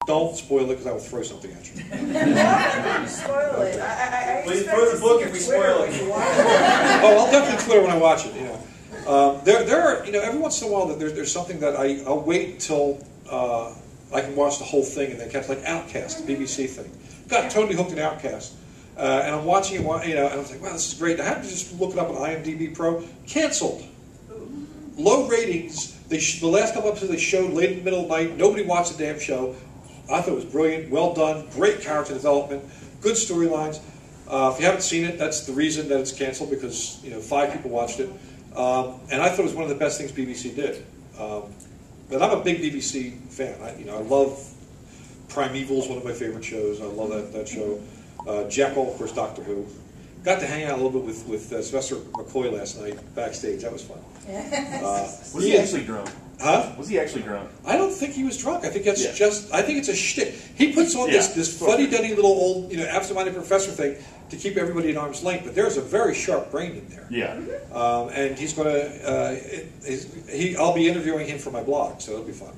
Don't spoil it because I will throw something at you. Spoil it. Well, you throw the book if we spoil it. Oh, I'll definitely Twitter when I watch it. There are, every once in a while that there's something that I'll wait until I can watch the whole thing and then catch, like Outcast, the BBC thing. Got totally hooked in Outcast, and I'm watching it, and I was like, wow, this is great. I had to just look it up on IMDb Pro. Canceled. Low ratings. The last couple episodes they showed late in the middle of the night. Nobody watched the damn show. I thought it was brilliant, well done, great character development, good storylines. If you haven't seen it, that's the reason that it's canceled, because 5 people watched it. And I thought it was one of the best things BBC did. But I'm a big BBC fan. I love Primeval is one of my favorite shows. I love that show. Jekyll, of course, Doctor Who. Got to hang out a little bit with Sylvester McCoy last night backstage. That was fun. Was he actually drunk? Huh? Was he actually drunk? I don't think he was drunk. I think that's I think it's a shtick. He puts on this fuddy-duddy little old, absent-minded professor thing to keep everybody at arm's length. But there's a very sharp brain in there. Yeah. And he's going to. I'll be interviewing him for my blog, so it'll be fun.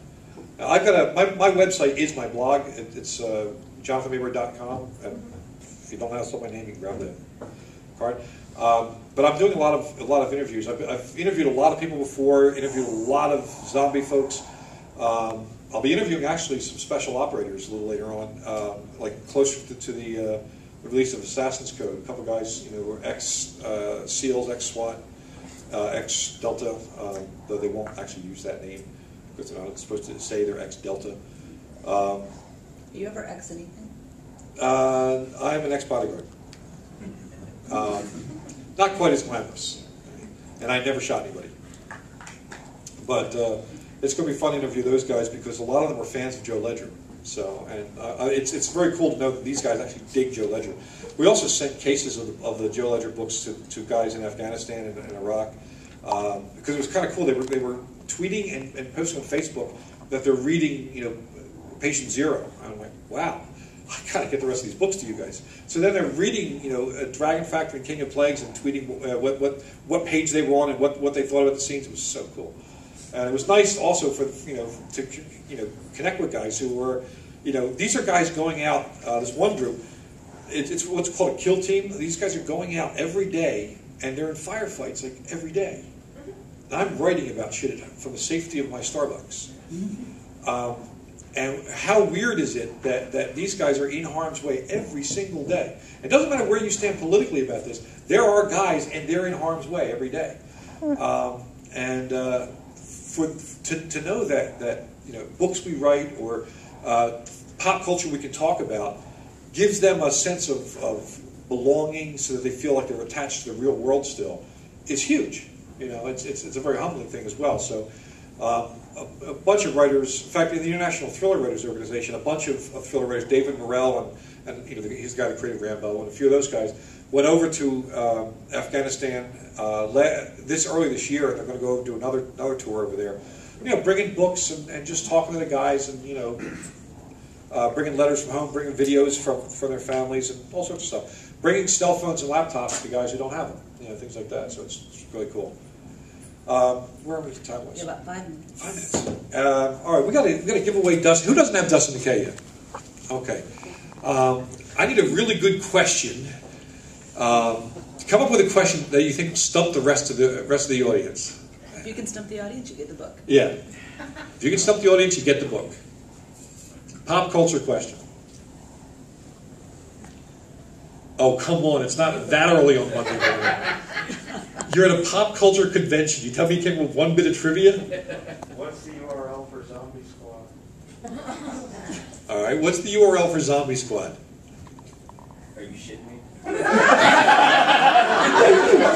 I've got my website is my blog. It's jonathanmaberry.com. If you don't know how to spell my name, you can grab the card. But I'm doing a lot of interviews. I've interviewed a lot of people before. Interviewed a lot of zombie folks. I'll be interviewing actually some special operators a little later on, like closer to the release of Assassin's Code. A couple guys, who are ex-SEALs, ex-SWAT, ex-Delta, though they won't actually use that name because they're not supposed to say they're ex-Delta. You ever ex anything? I'm an ex-bodyguard. Not quite as glamorous, and I never shot anybody. But it's going to be fun to interview those guys because a lot of them are fans of Joe Ledger. So, and it's very cool to know that these guys actually dig Joe Ledger. We also sent cases of the Joe Ledger books to guys in Afghanistan and Iraq because it was kind of cool. They were tweeting and posting on Facebook that they're reading, Patient Zero. And I'm like, wow. I gotta get the rest of these books to you guys. So then they're reading, Dragon Factory and King of Plagues and tweeting what page they were on and what they thought about the scenes. It was so cool, and it was nice also for to connect with guys who were, these are guys going out. This one group, it's what's called a kill team. These guys are going out every day and they're in firefights like every day. And I'm writing about shit from the safety of my Starbucks. And how weird is it that these guys are in harm's way every single day? It doesn't matter where you stand politically about this. There are guys, and they're in harm's way every day. To know that books we write or pop culture we can talk about gives them a sense of belonging, so that they feel like they're attached to the real world still, is huge. It's a very humbling thing as well. So. A bunch of writers, in fact, in the International Thriller Writers Organization, a bunch of thriller writers, David Morrell, and he's the guy that created Rambo, and a few of those guys, went over to Afghanistan early this year, and they're going to go do another tour over there. Bringing books and just talking to the guys, and bringing letters from home, bringing videos from their families, and all sorts of stuff. Bringing cell phones and laptops to guys who don't have them, things like that. So it's really cool. Where are we time-wise? Yeah, about 5 minutes. 5 minutes. All right, we got to give away Dust. Who doesn't have Dust in the K yet? Okay. I need a really good question. Come up with a question that you think will stump the rest of the audience. If you can stump the audience, you get the book. Yeah. If you can stump the audience, you get the book. Pop culture question. Oh, come on! It's not that early on Monday morning. You're at a pop culture convention. You tell me you came up with one bit of trivia? What's the URL for Zombie Squad? All right, what's the URL for Zombie Squad? Are you shitting me?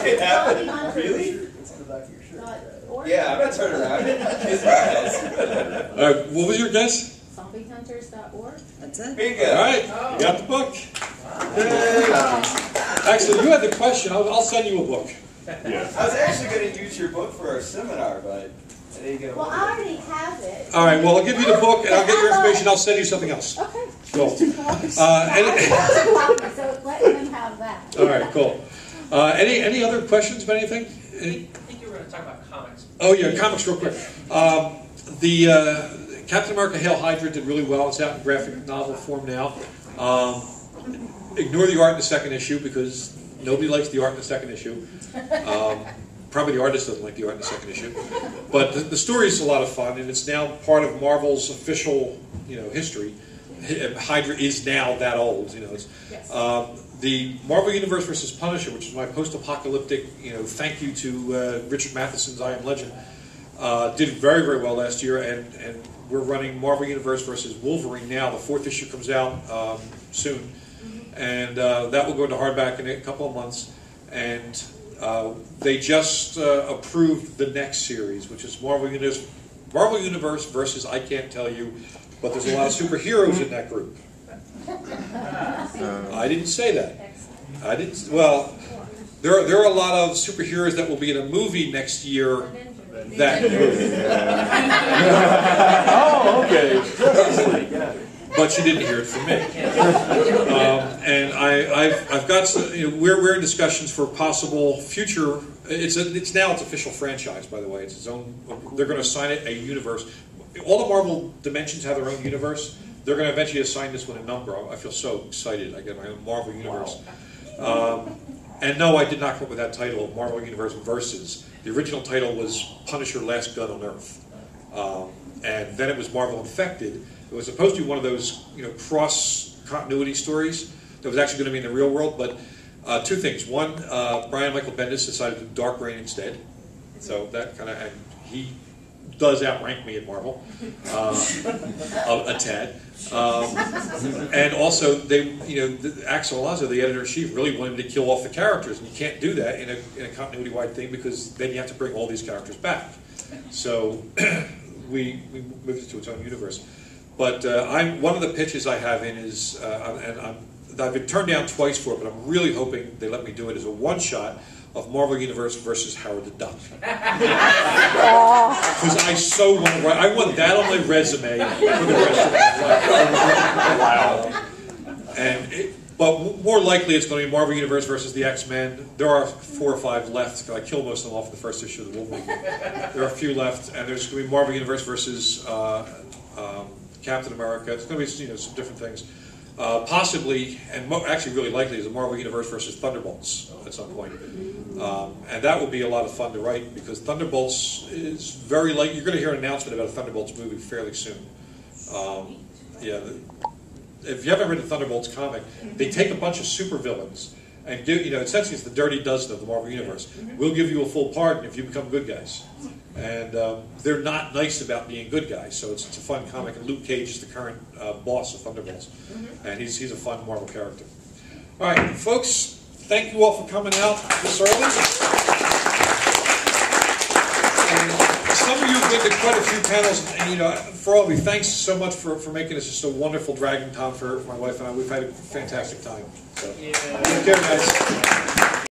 It happened. Really? It's on the back of your shirt. Yeah, I'm not turning around. It's guys. All right, what was your guess? Zombiehunters.org. That's it. Bingo. All right, you got the book. Actually, you had the question. I'll send you a book. Yeah. I was actually going to use your book for our seminar, but I didn't get Well, I already have it. All right, well, I'll give you the book, and I'll get your information. I'll send you something else. Okay. Cool. So let them have that. All right, cool. Any other questions about anything? I think you were going to talk about comics. Oh, yeah, comics real quick. Captain America Hail Hydra did really well. It's out in graphic novel form now. Ignore the art in the second issue because nobody likes the art in the second issue. Probably the artist doesn't like the art in the second issue. But the story is a lot of fun, and it's now part of Marvel's official, history. Hydra is now that old, It's, the Marvel Universe versus Punisher, which is my post-apocalyptic, thank you to Richard Matheson's I Am Legend, did very, very well last year, and we're running Marvel Universe versus Wolverine now. The 4th issue comes out soon, and that will go into hardback in a couple of months. And they just approved the next series, which is Marvel Universe versus I Can't Tell You, but there's a lot of superheroes in that group. I didn't say that. I didn't. Well, there are a lot of superheroes that will be in a movie next year. That Oh, okay. but you didn't hear it from me. And I've got some, we're in discussions for possible future. It's now its official franchise, by the way. It's its own. They're going to assign it a universe. All the Marvel dimensions have their own universe. They're going to eventually assign this one a number. I feel so excited. I get my own Marvel universe. And no, I did not come up with that title, Marvel Universe Versus. The original title was Punisher: Last Gun on Earth, and then it was Marvel Infected. It was supposed to be one of those cross continuity stories that was actually going to be in the real world. But two things: one, Brian Michael Bendis decided to do Dark Reign instead, so that kind of, and he does outrank me at Marvel a tad. And also, Axel Alonso, the editor-in-chief, really wanted to kill off the characters, and you can't do that in a continuity-wide thing because then you have to bring all these characters back. So we moved it to its own universe. But one of the pitches I have in is, I've been turned down twice for it, but I'm really hoping they let me do it as a one-shot of Marvel Universe versus Howard the Duck. Because I so want to write. I want that on my resume for the rest of my life. But more likely it's going to be Marvel Universe versus the X-Men. There are 4 or 5 left. I killed most of them off in the first issue of the Wolverine. There are a few left, and there's going to be Marvel Universe versus Captain America. It's going to be some different things. Possibly, and actually really likely, is a Marvel Universe versus Thunderbolts at some point. And that will be a lot of fun to write because Thunderbolts is very likely. You're going to hear an announcement about a Thunderbolts movie fairly soon. If you haven't read the Thunderbolts comic, they take a bunch of supervillains and give, essentially it's the Dirty Dozen of the Marvel Universe. We'll give you a full pardon if you become good guys. And they're not nice about being good guys, so it's a fun comic. And Luke Cage is the current boss of Thunderbolts, and he's a fun Marvel character. All right, folks, thank you all for coming out this early. And some of you have been to quite a few panels, and for all of you, thanks so much for making this just a wonderful DragonCon for my wife and I. We've had a fantastic time. So, take care, guys.